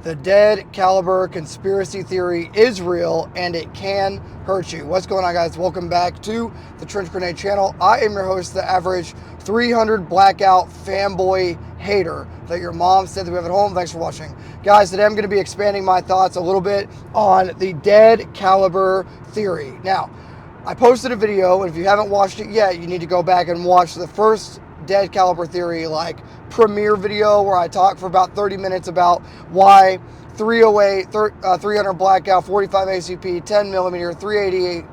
The dead caliber conspiracy theory is real and it can hurt you. What's going on, guys? Welcome back to the Trench Grenade channel. I am your host, the average 300 blackout fanboy hater that your mom said that we have at home. Thanks for watching. Guys, today I'm going to be expanding my thoughts a little bit on the dead caliber theory. Now, I posted a video, and if you haven't watched it yet, you need to go back and watch the first dead caliber theory premiere video where I talk for about 30 minutes about why 308, 300 blackout, 45 ACP, 10 millimeter, 388,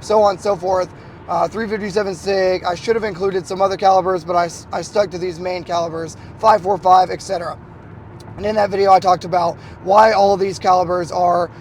so on and so forth, 357 SIG. I should have included some other calibers, but I stuck to these main calibers, 545, etc. And in that video, I talked about why all of these calibers are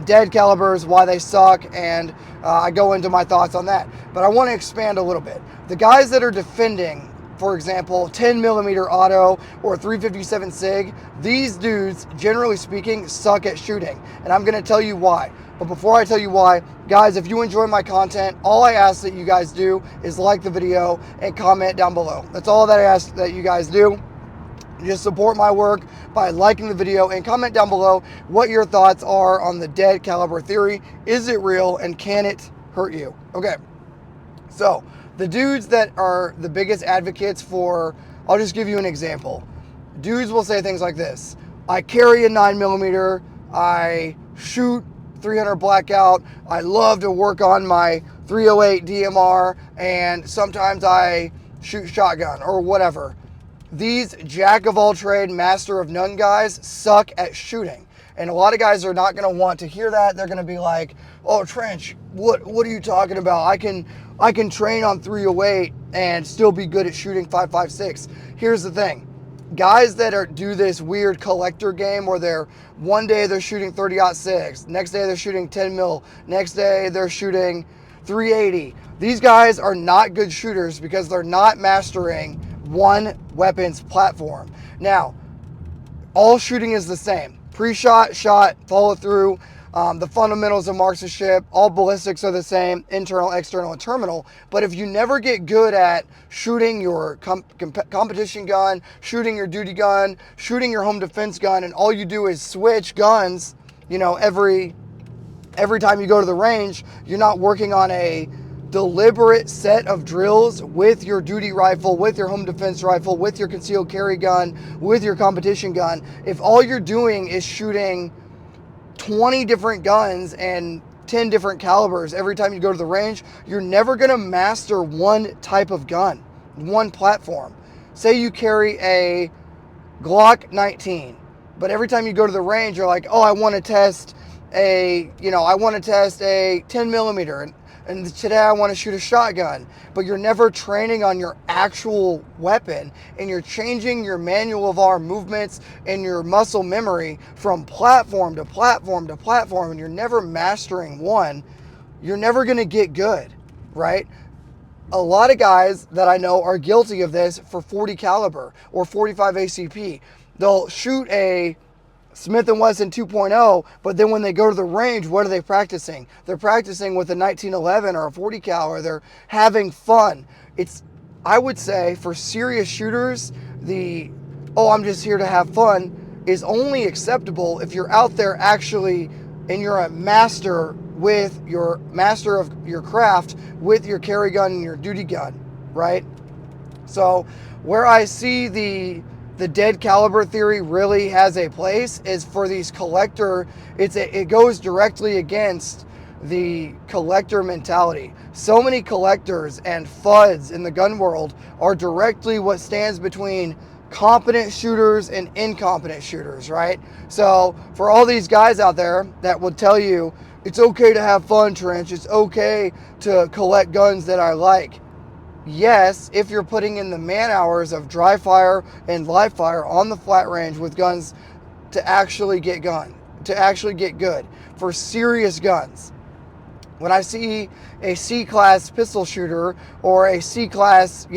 dead calibers, why they suck, and I go into my thoughts on that. But I want to expand a little bit. The guys that are defending, for example, 10 millimeter auto or 357 SIG, these dudes, generally speaking, suck at shooting. And I'm going to tell you why. But before I tell you why, guys, if you enjoy my content, all I ask that you guys do is like the video and comment down below. That's all that I ask that you guys do. Just support my work by liking the video and comment down below what your thoughts are on the dead caliber theory. Is it real and can it hurt you? Okay, so the dudes that are the biggest advocates for, I'll just give you an example. Dudes will say things like this: I carry a 9mm, I shoot 300 blackout, I love to work on my 308 DMR, and sometimes I shoot shotgun or whatever. These jack of all trade, master of none guys suck at shooting. And a lot of guys are not going to want to hear that. They're going to be like, oh, Trench, what are you talking about? I can train on 308 and still be good at shooting 5.56. Here's the thing. Guys that do this weird collector game where one day they're shooting 30-06, next day they're shooting 10 mil, next day they're shooting 380. These guys are not good shooters because they're not mastering one weapons platform. Now, all shooting is the same. Pre-shot, shot, follow through, the fundamentals of marksmanship, all ballistics are the same, internal, external, and terminal. But if you never get good at shooting your competition gun, shooting your duty gun, shooting your home defense gun, and all you do is switch guns, every time you go to the range, you're not working on a deliberate set of drills with your duty rifle, with your home defense rifle, with your concealed carry gun, with your competition gun. If all you're doing is shooting 20 different guns and 10 different calibers every time you go to the range, you're never going to master one type of gun, one platform. Say you carry a Glock 19, but every time you go to the range, you're like, oh, I want to test a 10 millimeter. And today I want to shoot a shotgun, but you're never training on your actual weapon, and you're changing your manual of arm movements and your muscle memory from platform to platform to platform, and you're never mastering one. You're never going to get good, right? A lot of guys that I know are guilty of this for 40 caliber or 45 ACP. They'll shoot a Smith & Wesson 2.0, but then when they go to the range, what are they practicing? They're practicing with a 1911 or a 40 cal, or they're having fun. I would say, for serious shooters, I'm just here to have fun is only acceptable if you're out there actually and you're a master of your craft with your carry gun and your duty gun, right? So where I see the dead caliber theory really has a place is for these collector. It goes directly against the collector mentality. So many collectors and FUDs in the gun world are directly what stands between competent shooters and incompetent shooters, right? So for all these guys out there that would tell you it's okay to have fun, Trench, it's okay to collect guns that I like. Yes, if you're putting in the man hours of dry fire and live fire on the flat range with guns to actually get good for serious guns. When I see a C-class pistol shooter or a C-class,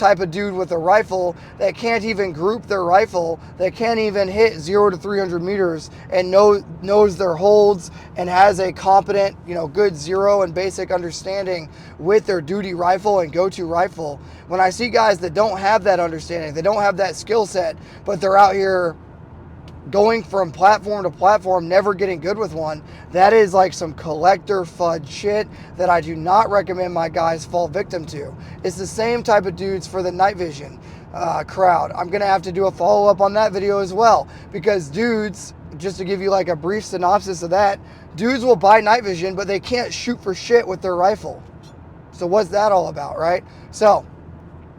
type of dude with a rifle that can't even group their rifle, that can't even hit 0 to 300 meters and knows their holds and has a competent, good zero and basic understanding with their duty rifle and go-to rifle. When I see guys that don't have that understanding, they don't have that skill set, but they're out here going from platform to platform, never getting good with one, that is like some collector FUD shit that I do not recommend my guys fall victim to. It's the same type of dudes for the night vision crowd. I'm going to have to do a follow-up on that video as well, because dudes, just to give you like a brief synopsis of that, dudes will buy night vision, but they can't shoot for shit with their rifle. So what's that all about, right? So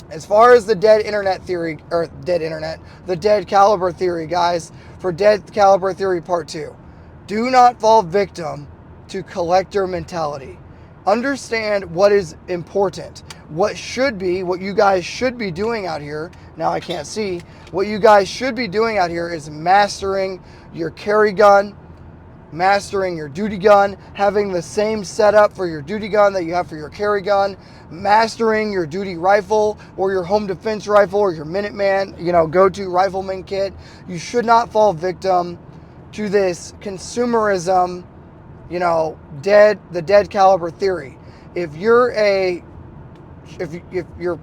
as far as the dead internet theory, or the dead caliber theory, guys, for dead caliber theory part 2, do not fall victim to collector mentality. Understand what is important. What you guys should be doing out here, now I can't see, what you guys should be doing out here is mastering your carry gun, mastering your duty gun, having the same setup for your duty gun that you have for your carry gun, mastering your duty rifle or your home defense rifle or your Minuteman, go-to rifleman kit. You should not fall victim to this consumerism, the dead caliber theory. If your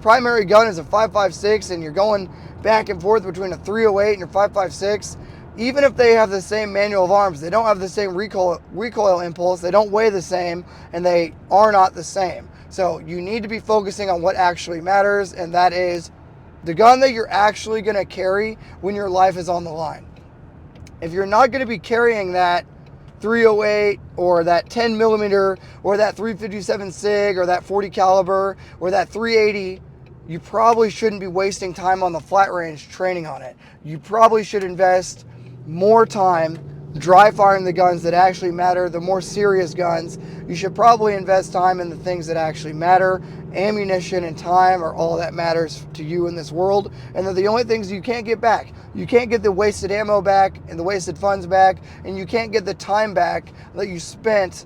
primary gun is a 5.56 and you're going back and forth between a 308 and your 5.56, even if they have the same manual of arms, they don't have the same recoil impulse, they don't weigh the same, and they are not the same. So you need to be focusing on what actually matters, and that is the gun that you're actually going to carry when your life is on the line. If you're not going to be carrying that 308 or that 10 millimeter or that 357 SIG or that 40 caliber or that 380, you probably shouldn't be wasting time on the flat range training on it. You probably should invest more time dry firing the guns that actually matter, the more serious guns. You should probably invest time in the things that actually matter. Ammunition and time are all that matters to you in this world, and they're the only things you can't get back. You can't get the wasted ammo back and the wasted funds back, and you can't get the time back that you spent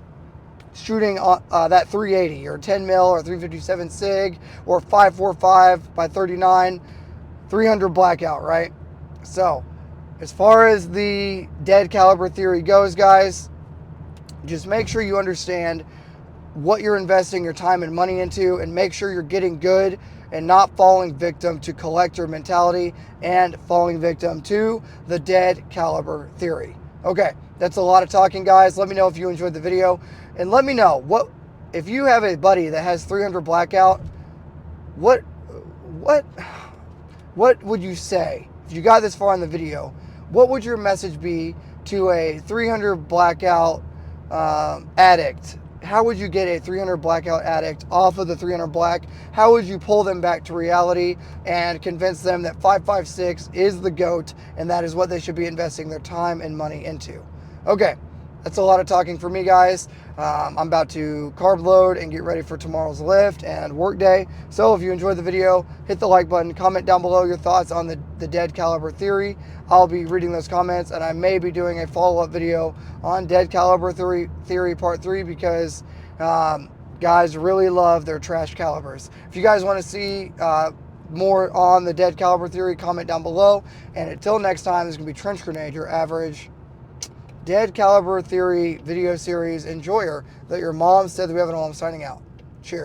shooting that 380 or 10 mil or 357 SIG or 5.45 by 39 300 blackout, right? So as far as the dead caliber theory goes, guys, just make sure you understand what you're investing your time and money into, and make sure you're getting good and not falling victim to collector mentality and falling victim to the dead caliber theory. Okay, that's a lot of talking, guys. Let me know if you enjoyed the video, and let me know if you have a buddy that has 300 blackout, what would you say if you got this far in the video? What would your message be to a 300 blackout addict? How would you get a 300 blackout addict off of the 300 black? How would you pull them back to reality and convince them that 5.56 is the GOAT and that is what they should be investing their time and money into? Okay, that's a lot of talking for me, guys. I'm about to carb load and get ready for tomorrow's lift and work day. So if you enjoyed the video, hit the like button, comment down below your thoughts on the dead caliber theory. I'll be reading those comments, and I may be doing a follow-up video on dead caliber theory part 3, because guys really love their trash calibers. If you guys want to see more on the dead caliber theory, comment down below. And until next time, this is going to be Trench Grenade, your average dead caliber theory video series enjoyer that your mom said that we have, and I'm signing out. Cheers.